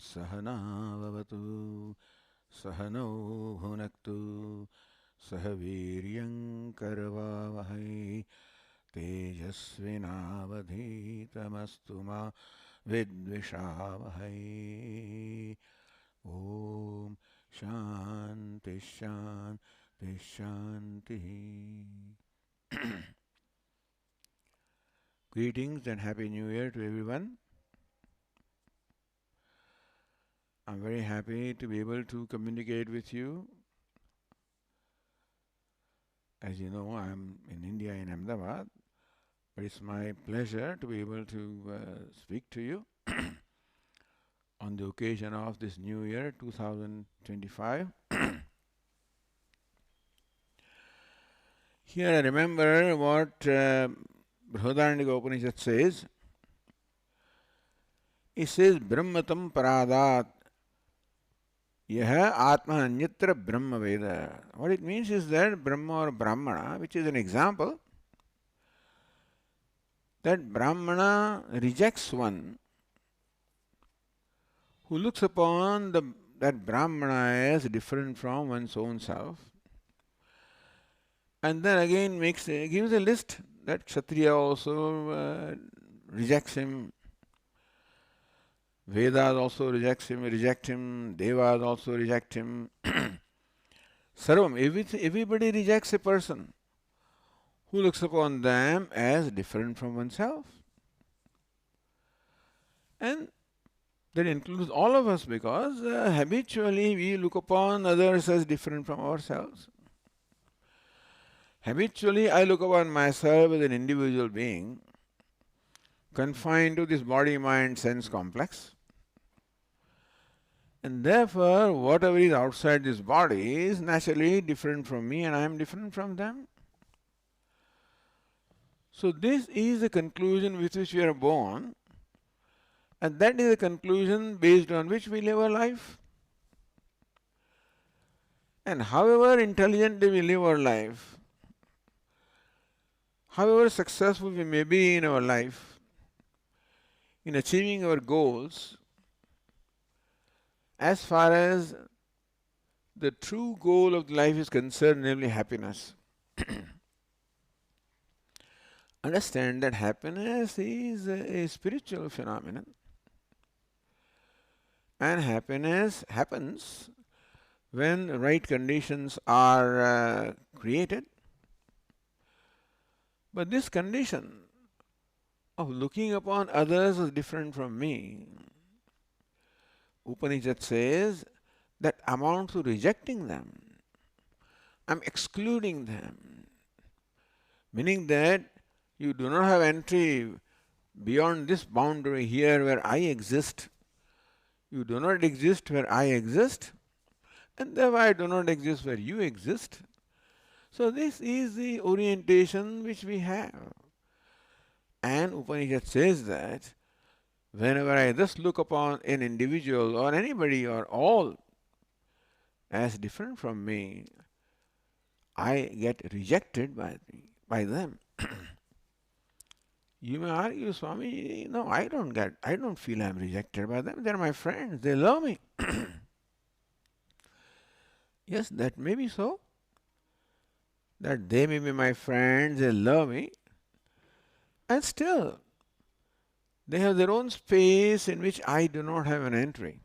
सहना भवतु सहनौ भुनक्तु सह वीर्यं करवावहै तेजस्विनावधीतमस्तु मा विद्विषावहै। ओम शांति शांति शांति। Greetings and Happy New Year to everyone. I'm very happy to be able to communicate with you. As you know, I'm in India, in Ahmedabad, but it's my pleasure to be able to speak to you on the occasion of this new year, 2025. Here I remember what Brihadaranyaka Upanishad says. It says, Brahmatam Paradat Yaha Atma Anyatra Brahma Veda. What it means is that Brahma or Brahmana, which is an example, that Brahmana rejects one who looks upon that Brahmana as different from one's own self, and then again gives a list that Kshatriya also rejects him, Vedas also reject him, Devas also reject him. Sarvam, everybody rejects a person who looks upon them as different from oneself. And that includes all of us, because habitually we look upon others as different from ourselves. Habitually I look upon myself as an individual being confined to this body-mind sense complex. And therefore, whatever is outside this body is naturally different from me, and I am different from them. So this is the conclusion with which we are born, and that is the conclusion based on which we live our life. And however intelligently we live our life, however successful we may be in our life, in achieving our goals, as far as the true goal of life is concerned, namely happiness, understand that happiness is a spiritual phenomenon, and happiness happens when right conditions are created. But this condition of looking upon others as different from me, Upanishad says, that amounts to rejecting them. I'm excluding them. Meaning that you do not have entry beyond this boundary here where I exist. You do not exist where I exist, and therefore I do not exist where you exist. So this is the orientation which we have. And Upanishad says that whenever I just look upon an individual or anybody or all as different from me, I get rejected by them. You may argue, Swami, no, I don't feel I'm rejected by them. They're my friends. They love me. Yes, that may be so. That they may be my friends, they love me. And still, they have their own space in which I do not have an entry.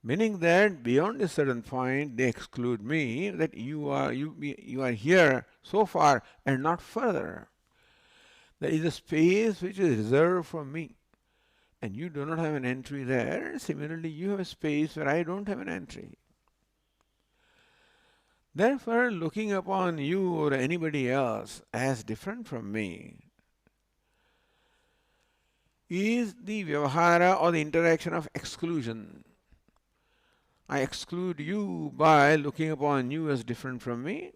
Meaning that beyond a certain point, they exclude me, that you are here so far and not further. There is a space which is reserved for me, and you do not have an entry there. And similarly, you have a space where I don't have an entry. Therefore, looking upon you or anybody else as different from me is the vyavahara or the interaction of exclusion. I exclude you by looking upon you as different from me,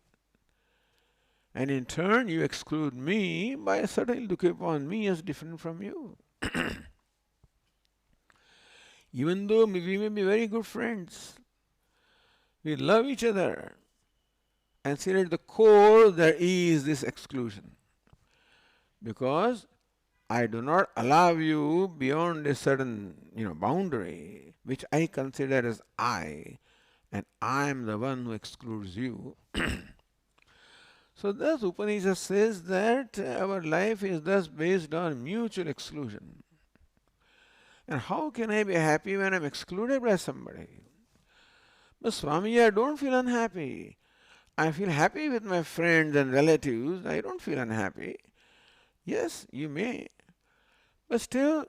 and in turn you exclude me by certainly looking upon me as different from you. Even though we may be very good friends, we love each other, and still at the core there is this exclusion. Because I do not allow you beyond a certain boundary, which I consider as I, and I am the one who excludes you. So thus Upanishad says that our life is thus based on mutual exclusion. And how can I be happy when I am excluded by somebody? But Swami, I don't feel unhappy. I feel happy with my friends and relatives. I don't feel unhappy. Yes, you may. But still,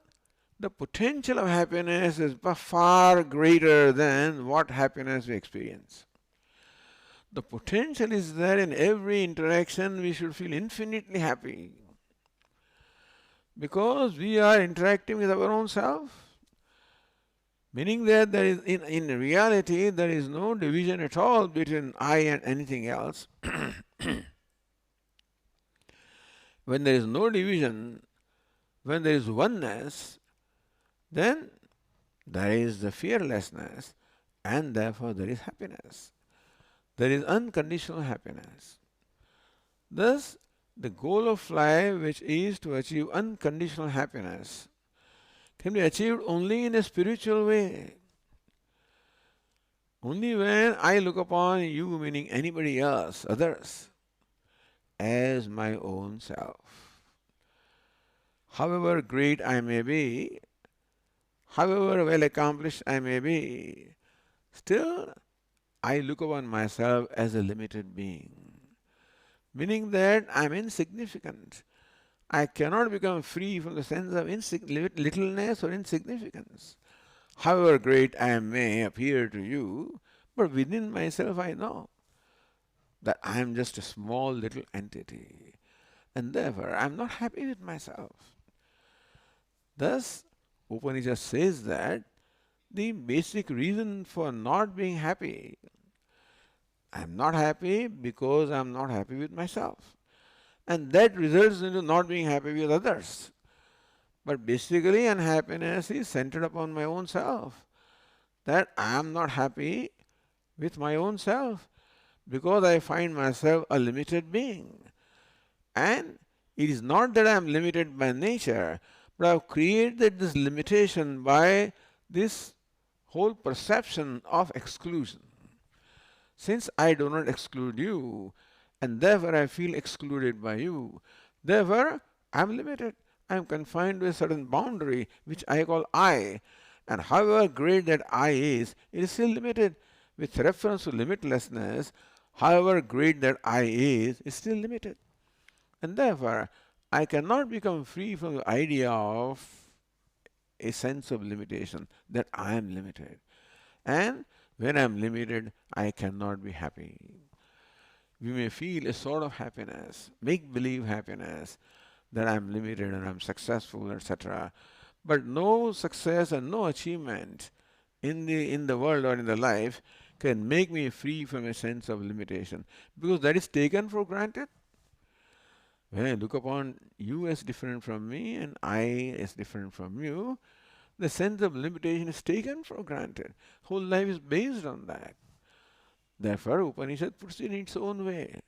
the potential of happiness is far greater than what happiness we experience. The potential is there in every interaction. We should feel infinitely happy because we are interacting with our own self. Meaning that there is, in reality, there is no division at all between I and anything else. When there is no division, when there is oneness, then there is the fearlessness, and therefore there is happiness. There is unconditional happiness. Thus, the goal of life, which is to achieve unconditional happiness, can be achieved only in a spiritual way. Only when I look upon you, meaning anybody else, others, as my own self. However great I may be, however well accomplished I may be, still I look upon myself as a limited being. Meaning that I am insignificant. I cannot become free from the sense of littleness or insignificance. However great I may appear to you, but within myself I know that I am just a small little entity, and therefore I am not happy with myself. Thus, Upanishad says that the basic reason for not being happy, I am not happy because I am not happy with myself. And that results into not being happy with others. But basically unhappiness is centered upon my own self. That I am not happy with my own self because I find myself a limited being. And it is not that I am limited by nature, but I have created this limitation by this whole perception of exclusion. Since I do not exclude you, and therefore I feel excluded by you, therefore I am limited. I am confined to a certain boundary which I call I, and however great that I is, it is still limited. With reference to limitlessness, however great that I is still limited. And therefore, I cannot become free from the idea of a sense of limitation, that I am limited. And when I am limited, I cannot be happy. We may feel a sort of happiness, make-believe happiness, that I am limited and I am successful, etc. But no success and no achievement in the world or in the life can make me free from a sense of limitation, because that is taken for granted. When I look upon you as different from me and I as different from you, the sense of limitation is taken for granted. Whole life is based on that. Therefore, Upanishad puts it in its own way,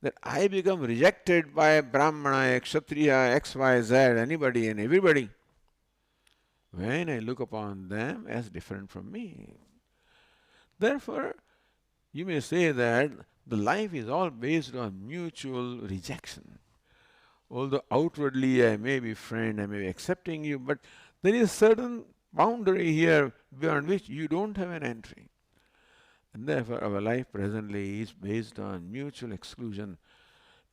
that I become rejected by Brahmana, Kshatriya, X, Y, Z, anybody and everybody, when I look upon them as different from me. Therefore, you may say that the life is all based on mutual rejection. Although outwardly I may be friend, I may be accepting you, but there is a certain boundary here beyond which you don't have an entry. And therefore our life presently is based on mutual exclusion.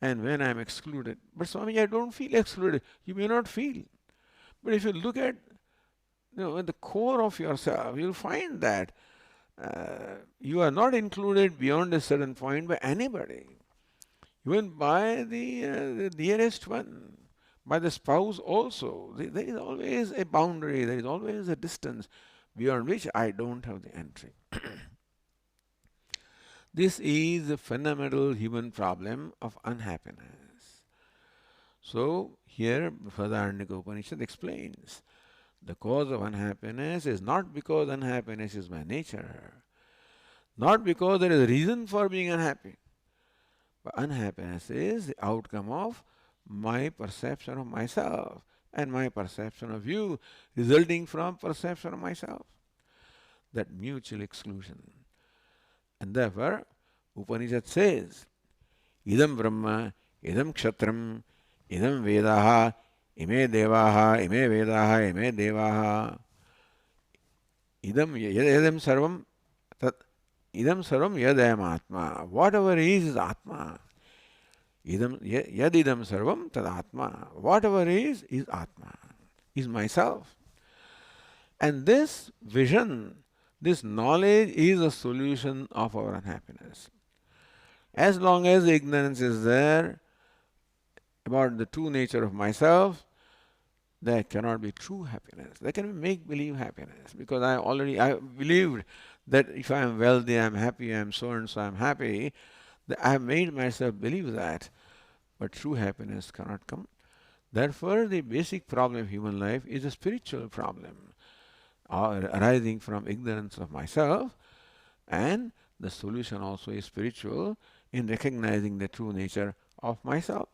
And when I am excluded, but Swami, I don't feel excluded. You may not feel. But if you look at at the core of yourself, you'll find that you are not included beyond a certain point by anybody. Even by the dearest one, by the spouse also. There is always a boundary, there is always a distance beyond which I don't have the entry. This is the fundamental human problem of unhappiness. So here Brihadaranyaka Upanishad explains, the cause of unhappiness is not because unhappiness is my nature, not because there is a reason for being unhappy, but unhappiness is the outcome of my perception of myself and my perception of you resulting from perception of myself. That mutual exclusion. And therefore, Upanishad says, idam brahma, idam kshatram, idam vedaha, ime devaha, ime vedaha, ime devaha, idam yadam sarvam, tat, idam sarvam yadayam atma. Whatever is Atma. Yadidam sarvam tad atma. Whatever is Atma, is myself. And this vision, this knowledge is a solution of our unhappiness. As long as ignorance is there about the true nature of myself, there cannot be true happiness. There can be make-believe happiness, because I believed that if I am wealthy, I am happy, I am so and so, I am happy. I have made myself believe that, but true happiness cannot come. Therefore, the basic problem of human life is a spiritual problem, arising from ignorance of myself, and the solution also is spiritual in recognizing the true nature of myself.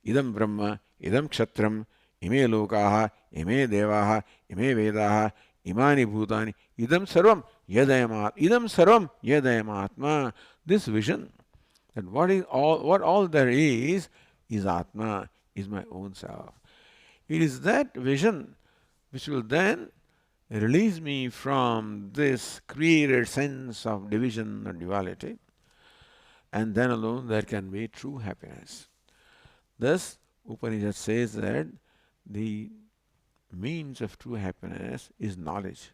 Idam Brahma, idam Kshatram, ime lokaha, ime devaha, ime vedaha, imani bhutani, idam sarvam yadayam atma. This vision that what all there is Atma, is my own self. It is that vision which will then release me from this created sense of division or duality, and then alone there can be true happiness. Thus, Upanishad says that the means of true happiness is knowledge.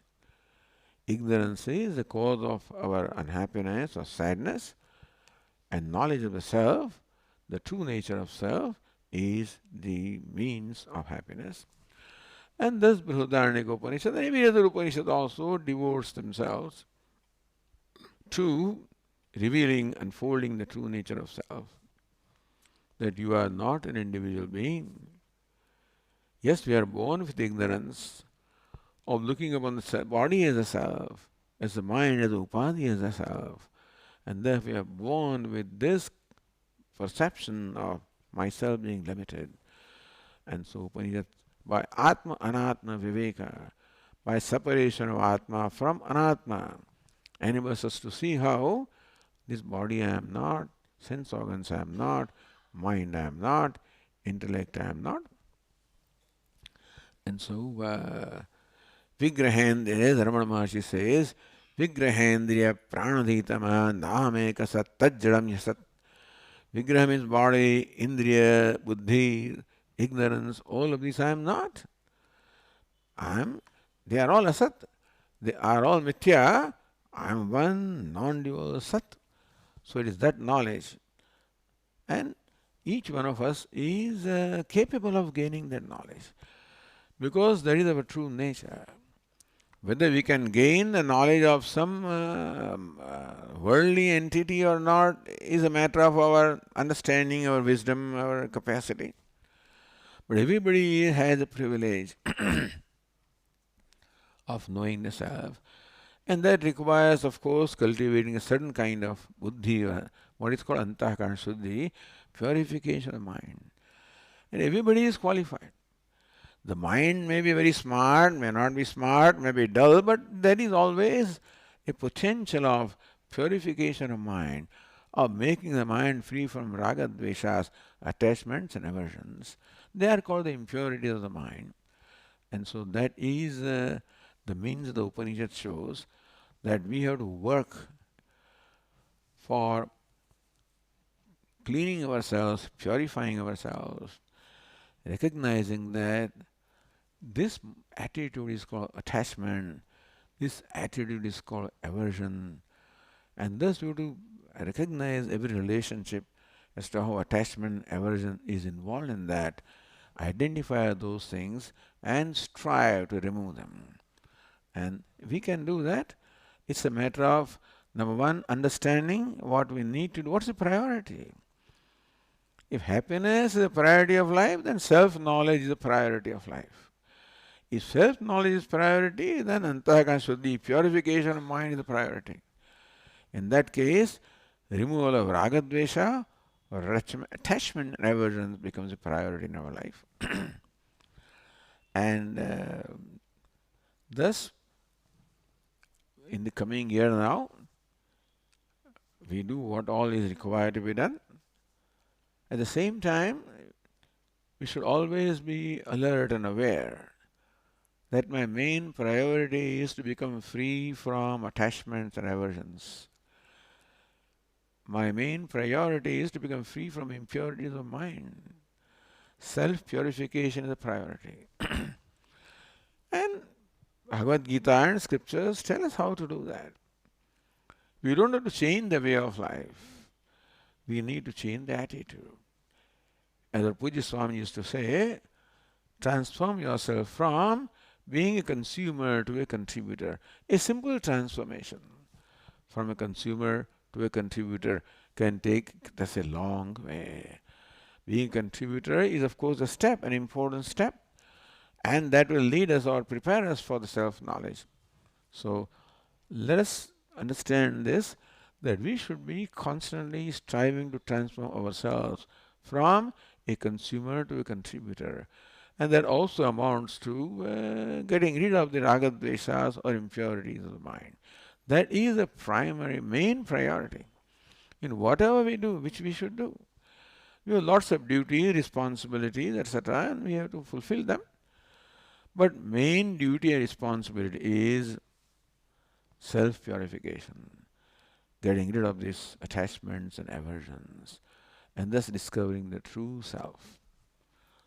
Ignorance is the cause of our unhappiness or sadness, and knowledge of the self, the true nature of self, is the means of happiness. And thus Brihadaranyaka Upanishad and every other Upanishad also devotes themselves to revealing, unfolding the true nature of self. That you are not an individual being. Yes, we are born with ignorance of looking upon the body as a self, as the mind as a upadhi as a self. And therefore we are born with this perception of myself being limited. And so Upanishad, by Atma Anatma Viveka, by separation of Atma from Anatma, enables us to see how this body I am not, sense organs I am not, mind I am not, intellect I am not. And so Vigrahendriya, Ramana Maharshi says, Vigrahendriya pranadhitama nameka sat tajjadam yasat. Vigraha means body, Indriya, Buddhi, ignorance, all of these I am not. They are all asat. They are all mithya. I am one non-dual sat. So it is that knowledge. And each one of us is capable of gaining that knowledge, because that is our true nature. Whether we can gain the knowledge of some worldly entity or not is a matter of our understanding, our wisdom, our capacity. But everybody has the privilege of knowing the self. And that requires, of course, cultivating a certain kind of buddhi, what is called antahkarana shuddhi, purification of mind. And everybody is qualified. The mind may be very smart, may not be smart, may be dull, but there is always a potential of purification of mind, of making the mind free from raga, dveshas, attachments and aversions. They are called the impurities of the mind. And so that is the means the Upanishad shows, that we have to work for cleaning ourselves, purifying ourselves, recognizing that this attitude is called attachment, this attitude is called aversion, and thus we have to recognize every relationship as to how attachment, aversion is involved in that, identify those things and strive to remove them. And we can do that. It's a matter of, number one, understanding what we need to do. What's the priority? If happiness is a priority of life, then self-knowledge is a priority of life. If self-knowledge is priority, then antahkarana shuddhi, purification of mind is a priority. In that case, removal of raga dvesha or attachment and aversion becomes a priority in our life. And thus, in the coming year now, we do what all is required to be done. At the same time, we should always be alert and aware that my main priority is to become free from attachments and aversions. My main priority is to become free from impurities of mind. Self-purification is a priority. And Bhagavad Gita and scriptures tell us how to do that. We don't have to change the way of life. We need to change the attitude. As our Puja Swami used to say, transform yourself from being a consumer to a contributor. A simple transformation from a consumer to a contributor can take, that's a long way. Being a contributor is of course a step, an important step, and that will lead us or prepare us for the self-knowledge. So let us understand this, that we should be constantly striving to transform ourselves from a consumer to a contributor. And that also amounts to getting rid of the raga-dveshas or impurities of the mind. That is the primary, main priority in whatever we do, which we should do. We have lots of duties, responsibilities, etc., and we have to fulfill them. But main duty and responsibility is self-purification, getting rid of these attachments and aversions, and thus discovering the true self.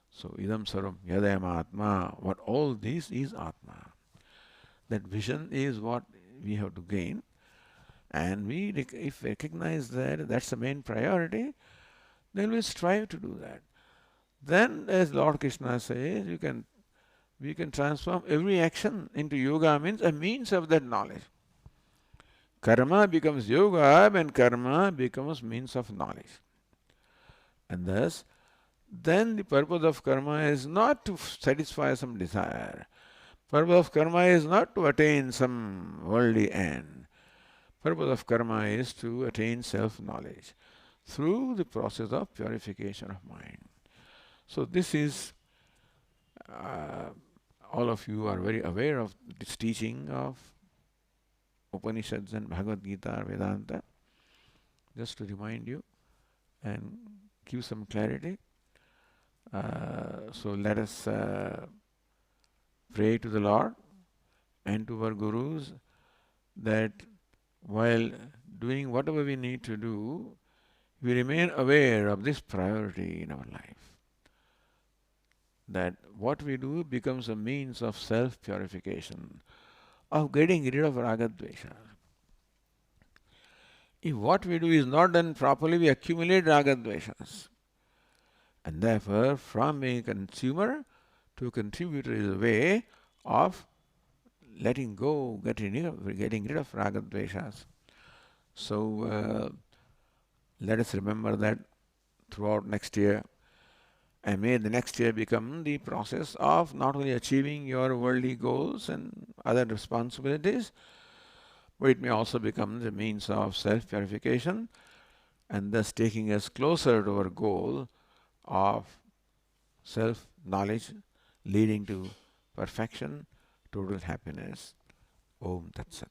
So, idam sarvam yadayam atma, what all this is atma. That vision is what we have to gain, and if we recognize that that's the main priority, then we strive to do that. Then, as Lord Krishna says, we can transform every action into yoga, means a means of that knowledge. Karma becomes yoga when karma becomes means of knowledge. And thus, then the purpose of karma is not to satisfy some desire. Purpose of karma is not to attain some worldly end. Purpose of karma is to attain self-knowledge through the process of purification of mind. So this is, all of you are very aware of this teaching of Upanishads and Bhagavad Gita, Vedanta. Just to remind you and give some clarity. So let us pray to the Lord and to our Gurus that while doing whatever we need to do, we remain aware of this priority in our life. That what we do becomes a means of self-purification, of getting rid of raga-dvesha. If what we do is not done properly, we accumulate raga-dveshas. And therefore, from being a consumer to a contributor is a way of letting go, getting rid of raga-dveshas. So let us remember that throughout next year, and may the next year become the process of not only achieving your worldly goals and other responsibilities, but it may also become the means of self-purification and thus taking us closer to our goal of self-knowledge leading to perfection, total happiness. Om Tat Sat.